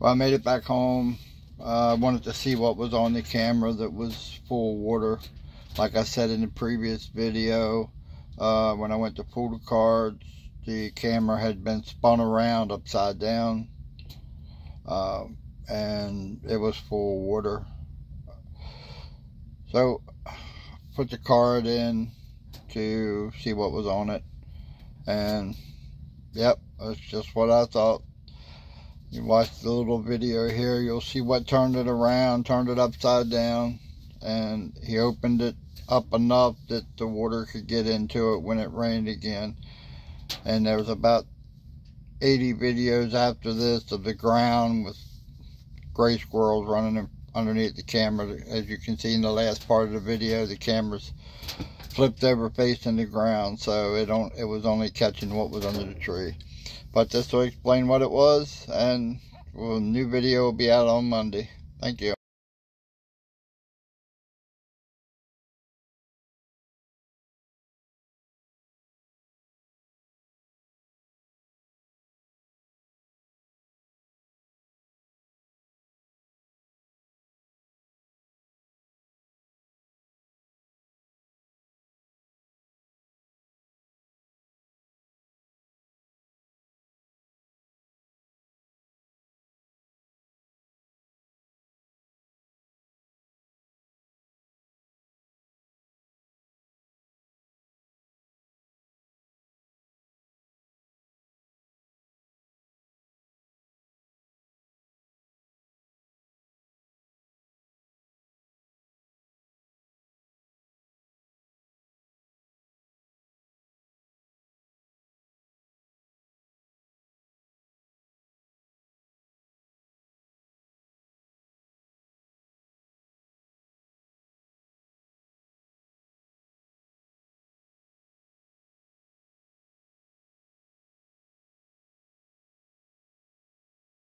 Well, I made it back home. I wanted to see what was on the camera that was full of water. Like I said in the previous video, when I went to pull the cards, the camera had been spun around upside down, and it was full of water. So put the card in to see what was on it, and yep, that's just what I thought. You watch the little video here, you'll see what turned it around, turned it upside down, and he opened it up enough that the water could get into it when it rained again. And there was about 80 videos after this of the ground with gray squirrels running underneath the camera. As you can see in the last part of the video, the camera's flipped over facing the ground, so it was only catching what was under the tree. But this will explain what it was, and a new video will be out on Monday. Thank you.